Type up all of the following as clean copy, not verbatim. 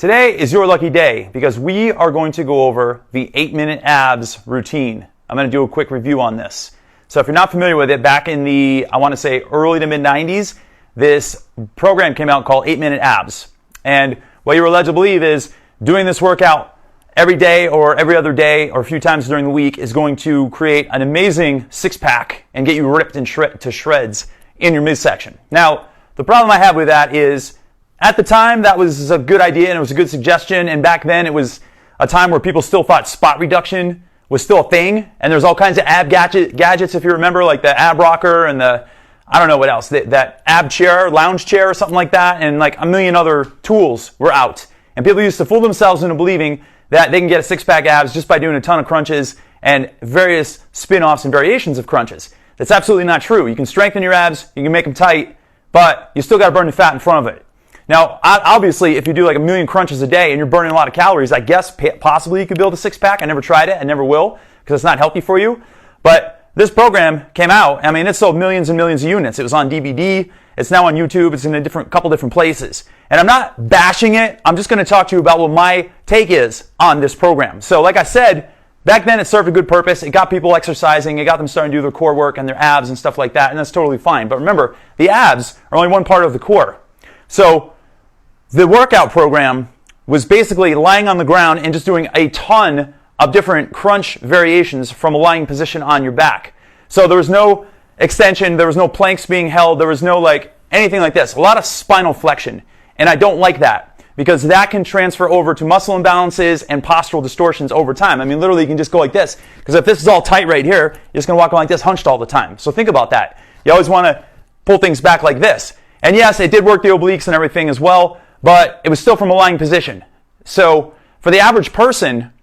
Today is your lucky day because we are going to go over the 8-minute abs routine. I'm going to do a quick review on this. So if you're not familiar with it, back in the, I want to say early to mid 90s, this program came out called 8-minute abs. And what you were led to believe is doing this workout every day or every other day or a few times during the week is going to create an amazing six-pack and get you ripped and to shreds in your midsection. Now, the problem I have with that is at the time, that was a good idea and it was a good suggestion. And back then, it was a time where people still thought spot reduction was still a thing. And there's all kinds of ab gadgets, if you remember, like the ab rocker and the, I don't know what else, that ab chair, lounge chair or something like that. And like a million other tools were out. And people used to fool themselves into believing that they can get a six-pack abs just by doing a ton of crunches and various spin-offs and variations of crunches. That's absolutely not true. You can strengthen your abs, you can make them tight, but you still got to burn the fat in front of it. Now, obviously, if you do like a million crunches a day and you're burning a lot of calories, I guess possibly you could build a six-pack. I never tried it. I never will because it's not healthy for you. But this program came out. I mean, it sold millions and millions of units. It was on DVD. It's now on YouTube. It's in a couple different places. And I'm not bashing it. I'm just going to talk to you about what my take is on this program. So like I said, back then it served a good purpose. It got people exercising. It got them starting to do their core work and their abs and stuff like that. And that's totally fine. But remember, the abs are only one part of the core. So the workout program was basically lying on the ground and just doing a ton of different crunch variations from a lying position on your back. So there was no extension, there was no planks being held, there was no like anything like this. A lot of spinal flexion. And I don't like that because that can transfer over to muscle imbalances and postural distortions over time. I mean, literally you can just go like this because if this is all tight right here, you're just going to walk around like this hunched all the time. So think about that. You always want to pull things back like this. And yes, it did work the obliques and everything as well, but it was still from a lying position. So for the average person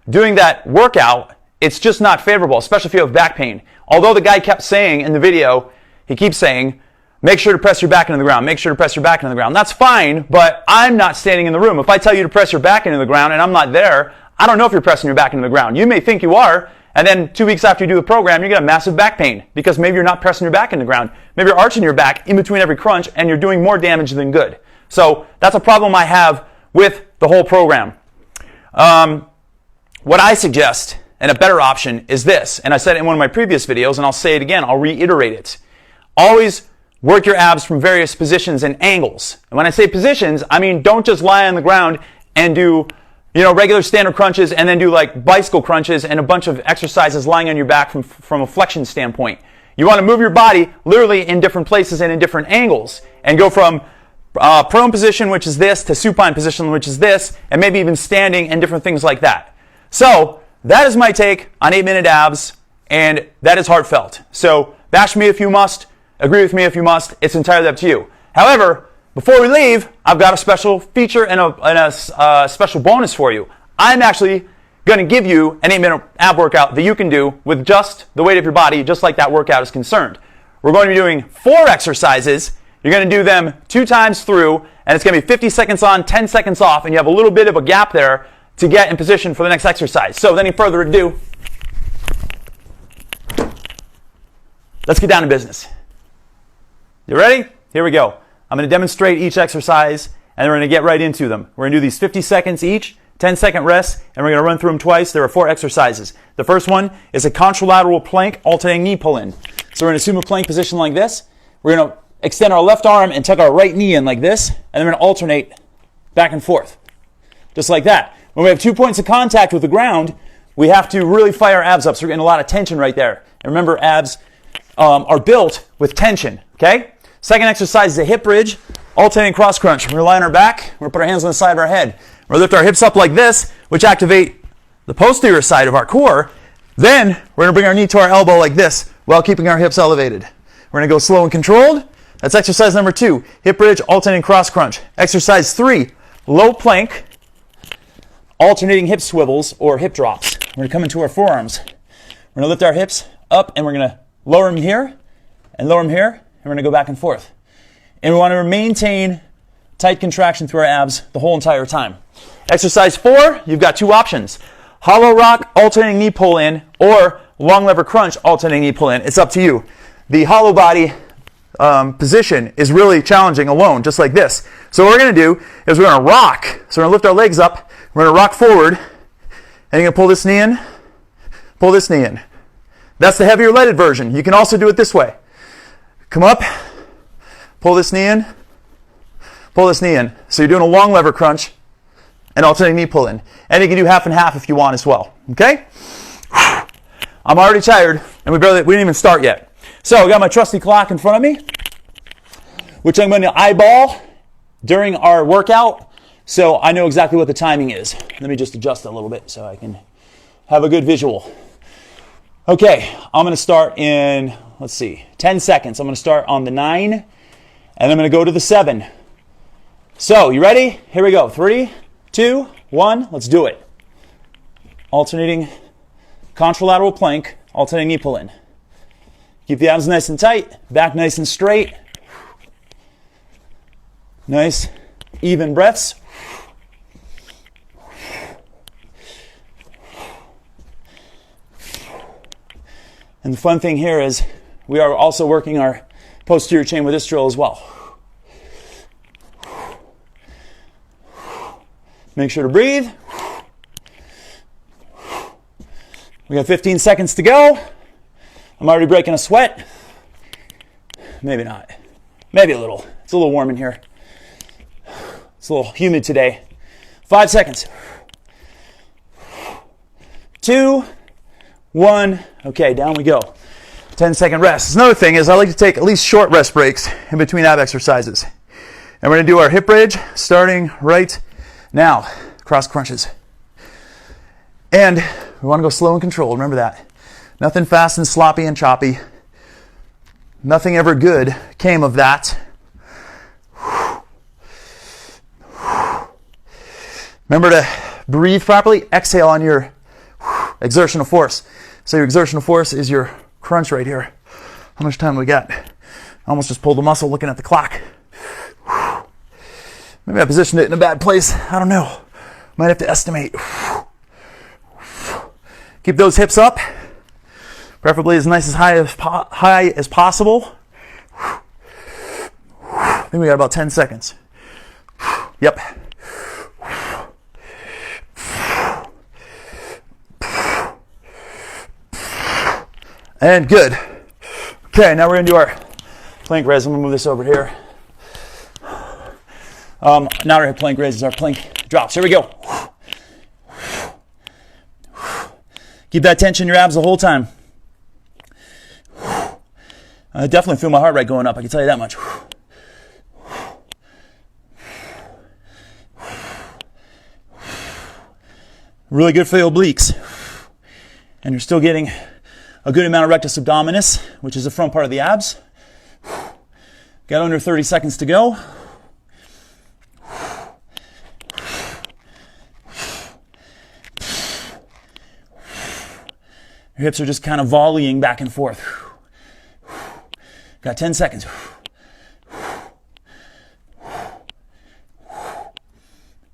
doing that workout, it's just not favorable, especially if you have back pain. Although the guy kept saying in the video, he keeps saying, make sure to press your back into the ground, make sure to press your back into the ground. That's fine, but I'm not standing in the room. If I tell you to press your back into the ground and I'm not there, I don't know if you're pressing your back into the ground. You may think you are, and then 2 weeks after you do the program, you're going to have massive back pain because maybe you're not pressing your back into the ground. Maybe you're arching your back in between every crunch and you're doing more damage than good. So that's a problem I have with the whole program. What I suggest, and a better option, is this. And I said it in one of my previous videos, and I'll say it again. I'll reiterate it. Always work your abs from various positions and angles. And when I say positions, I mean don't just lie on the ground and do regular standard crunches and then do like bicycle crunches and a bunch of exercises lying on your back from a flexion standpoint. You want to move your body literally in different places and in different angles and go from prone position, which is this, to supine position, which is this, and maybe even standing and different things like that. So that is my take on 8-minute abs, and that is heartfelt. So bash me if you must, agree with me if you must. It's entirely up to you. However, before we leave, I've got a special feature and a special bonus for you. I'm actually going to give you an 8-minute ab workout that you can do with just the weight of your body, just like that workout is concerned. We're going to be doing 4 exercises. You're going to do them 2 times through, and it's going to be 50 seconds on, 10 seconds off, and you have a little bit of a gap there to get in position for the next exercise. So without any further ado, let's get down to business. You ready? Here we go. I'm going to demonstrate each exercise, and we're going to get right into them. We're going to do these 50 seconds each, 10-second rest, and we're going to run through them twice. There are 4 exercises. The first one is a contralateral plank alternating knee pull-in. So we're going to assume a plank position like this. We're going to extend our left arm and tuck our right knee in like this, and then we're going to alternate back and forth, just like that. When we have 2 points of contact with the ground, we have to really fire our abs up, so we're getting a lot of tension right there. And remember, abs are built with tension, okay? Second exercise is a hip bridge, alternating cross crunch. We're going to lie on our back, we're going to put our hands on the side of our head. We're going to lift our hips up like this, which activate the posterior side of our core. Then we're going to bring our knee to our elbow like this while keeping our hips elevated. We're going to go slow and controlled. That's exercise number 2, hip bridge, alternating cross crunch. Exercise 3, low plank, alternating hip swivels or hip drops. We're going to come into our forearms. We're going to lift our hips up and we're going to lower them here and lower them here, and we're going to go back and forth. And we want to maintain tight contraction through our abs the whole entire time. Exercise 4, you've got 2 options. Hollow rock, alternating knee pull in, or long lever crunch, alternating knee pull in. It's up to you. The hollow body position is really challenging alone, just like this. So what we're going to do is we're going to rock. So we're going to lift our legs up. We're going to rock forward. And you're going to pull this knee in. Pull this knee in. That's the heavier leaded version. You can also do it this way. Come up. Pull this knee in. Pull this knee in. So you're doing a long lever crunch and alternating knee pull in. And you can do half and half if you want as well. Okay? I'm already tired, and we didn't even start yet. So I got my trusty clock in front of me, which I'm going to eyeball during our workout, so I know exactly what the timing is. Let me just adjust it a little bit so I can have a good visual. Okay, I'm going to start in, let's see, 10 seconds. I'm going to start on the 9, and I'm going to go to the 7. So, you ready? Here we go. 3, 2, 1, let's do it. Alternating contralateral plank, alternating knee pull in. Keep the abs nice and tight, back nice and straight. Nice, even breaths. And the fun thing here is we are also working our posterior chain with this drill as well. Make sure to breathe. We got 15 seconds to go. I'm already breaking a sweat. Maybe not. Maybe a little. It's a little warm in here. It's a little humid today. 5 seconds. 2, 1. Okay, down we go. 10-second rest. Another thing is I like to take at least short rest breaks in between ab exercises. And we're going to do our hip bridge starting right now. Cross crunches. And we want to go slow and controlled. Remember that. Nothing fast and sloppy and choppy. Nothing ever good came of that. Remember to breathe properly. Exhale on your exertional force. So your exertional force is your crunch right here. How much time do we got? I almost just pulled the muscle looking at the clock. Maybe I positioned it in a bad place. I don't know. Might have to estimate. Keep those hips up. Preferably as nice as high as possible. I think we got about 10 seconds. Yep. And good. Okay, now we're going to do our plank raise. I'm going to move this over here. Not our plank raises, our plank drops. Here we go. Keep that tension in your abs the whole time. I definitely feel my heart rate going up, I can tell you that much. Really good for the obliques. And you're still getting a good amount of rectus abdominis, which is the front part of the abs. Got under 30 seconds to go. Your hips are just kind of volleying back and forth. Got 10 seconds.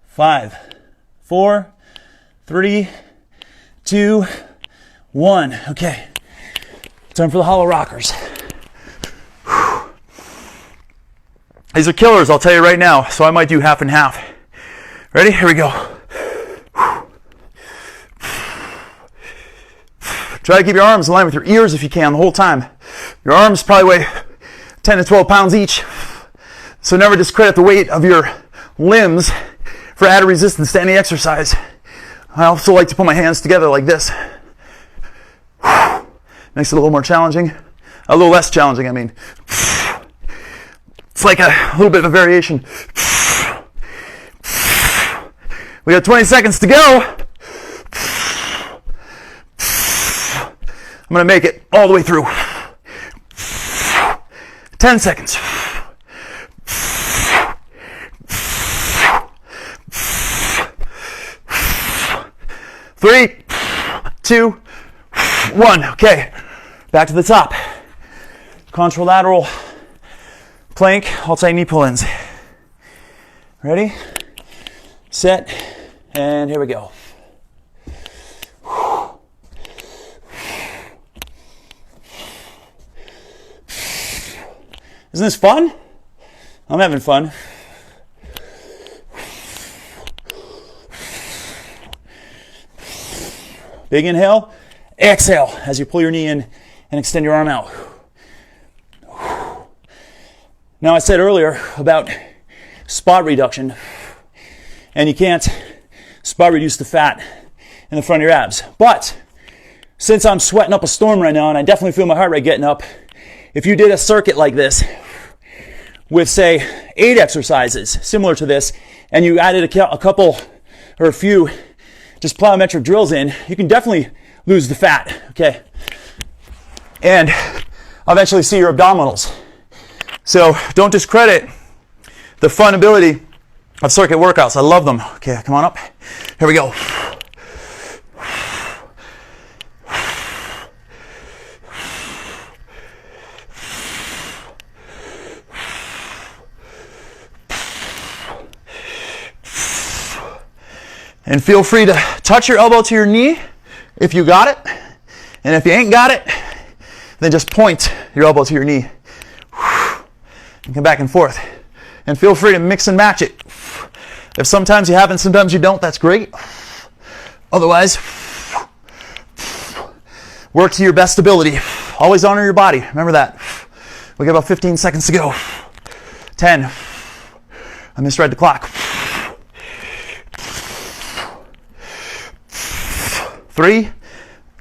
5, 4, 3, 2, 1. Okay. Time for the hollow rockers. These are killers, I'll tell you right now, so I might do half and half. Ready? Here we go. Try to keep your arms aligned with your ears if you can the whole time. Your arms probably weigh 10 to 12 pounds each. So never discredit the weight of your limbs for added resistance to any exercise. I also like to put my hands together like this. Makes it a little more challenging. A little less challenging, I mean. It's like a little bit of a variation. We got 20 seconds to go. I'm going to make it all the way through. 10 seconds. 3, 2, 1. Okay, back to the top. Contralateral plank, alternate knee pull-ins. Ready, set, and here we go. Isn't this fun? I'm having fun. Big inhale, exhale as you pull your knee in and extend your arm out. Now I said earlier about spot reduction, and you can't spot reduce the fat in the front of your abs. But since I'm sweating up a storm right now and I definitely feel my heart rate getting up, if you did a circuit like this with, say, 8 exercises similar to this, and you added a couple or a few just plyometric drills in, you can definitely lose the fat, okay? And eventually see your abdominals. So don't discredit the fun ability of circuit workouts. I love them. Okay, come on up. Here we go. And feel free to touch your elbow to your knee if you got it. And if you ain't got it, then just point your elbow to your knee. And come back and forth. And feel free to mix and match it. If sometimes you have and sometimes you don't, that's great. Otherwise, work to your best ability. Always honor your body. Remember that. We got about 15 seconds to go. 10. I misread the clock. 3,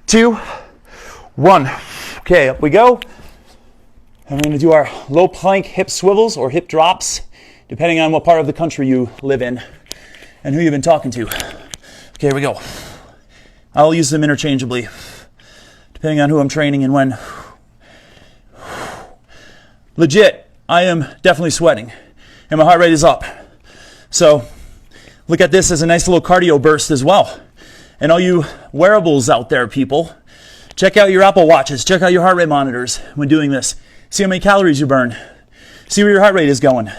2, 1. Okay, up we go. And we're going to do our low plank hip swivels or hip drops, depending on what part of the country you live in and who you've been talking to. Okay, here we go. I'll use them interchangeably, depending on who I'm training and when. Legit, I am definitely sweating, and my heart rate is up. So look at this as a nice little cardio burst as well. And all you wearables out there, people, check out your Apple Watches, check out your heart rate monitors when doing this. See how many calories you burn. See where your heart rate is going.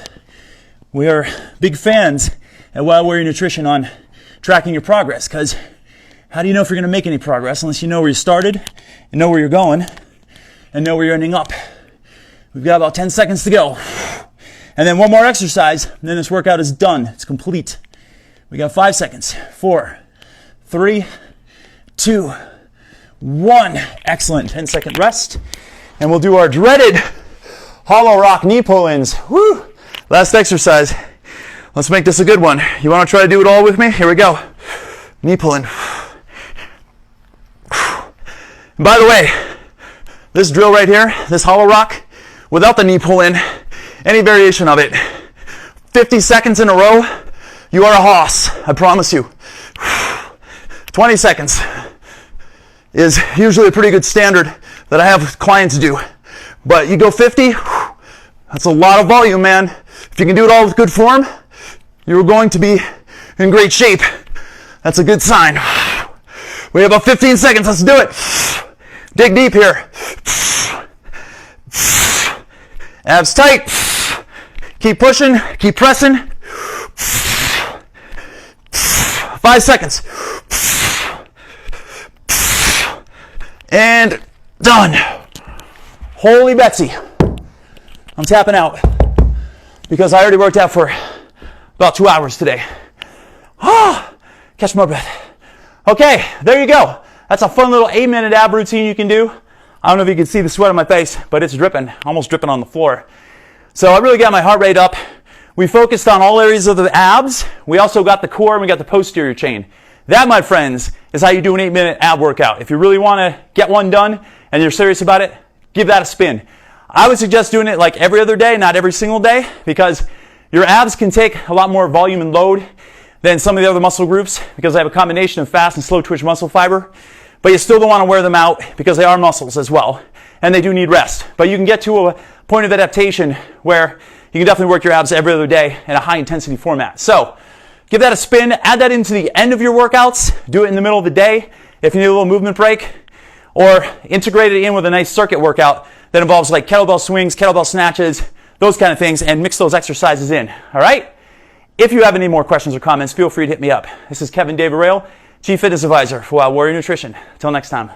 We are big fans at Wild Warrior Nutrition on tracking your progress, because how do you know if you're going to make any progress unless you know where you started and know where you're going and know where you're ending up? We've got about 10 seconds to go. And then one more exercise, and then this workout is done. It's complete. We got 5 seconds. 4, 3, 2, 1. Excellent. 10-second rest. And we'll do our dreaded hollow rock knee pull-ins. Woo! Last exercise. Let's make this a good one. You want to try to do it all with me? Here we go. Knee pull-in. And by the way, this drill right here, this hollow rock, without the knee pull-in, any variation of it, 50 seconds in a row, you are a hoss. I promise you. 20 seconds is usually a pretty good standard that I have clients do. But you go 50, that's a lot of volume, man. If you can do it all with good form, you're going to be in great shape. That's a good sign. We have about 15 seconds. Let's do it. Dig deep here. Abs tight. Keep pushing. Keep pressing. 5 seconds. And done. Holy Betsy. I'm tapping out because I already worked out for about 2 hours today. Catch my breath. Okay, there you go. That's a fun little 8-minute ab routine you can do. I don't know if you can see the sweat on my face, but it's dripping, almost dripping on the floor. So I really got my heart rate up. We focused on all areas of the abs. We also got the core and we got the posterior chain. That, my friends, is how you do an 8-minute ab workout. If you really want to get one done and you're serious about it, give that a spin. I would suggest doing it like every other day, not every single day, because your abs can take a lot more volume and load than some of the other muscle groups because they have a combination of fast and slow twitch muscle fiber. But you still don't want to wear them out because they are muscles as well, and they do need rest. But you can get to a point of adaptation where you can definitely work your abs every other day in a high intensity format. So give that a spin, add that into the end of your workouts, do it in the middle of the day if you need a little movement break, or integrate it in with a nice circuit workout that involves like kettlebell swings, kettlebell snatches, those kind of things, and mix those exercises in, all right? If you have any more questions or comments, feel free to hit me up. This is Kevin David Rail, Chief Fitness Advisor for Wild Warrior Nutrition. Until next time.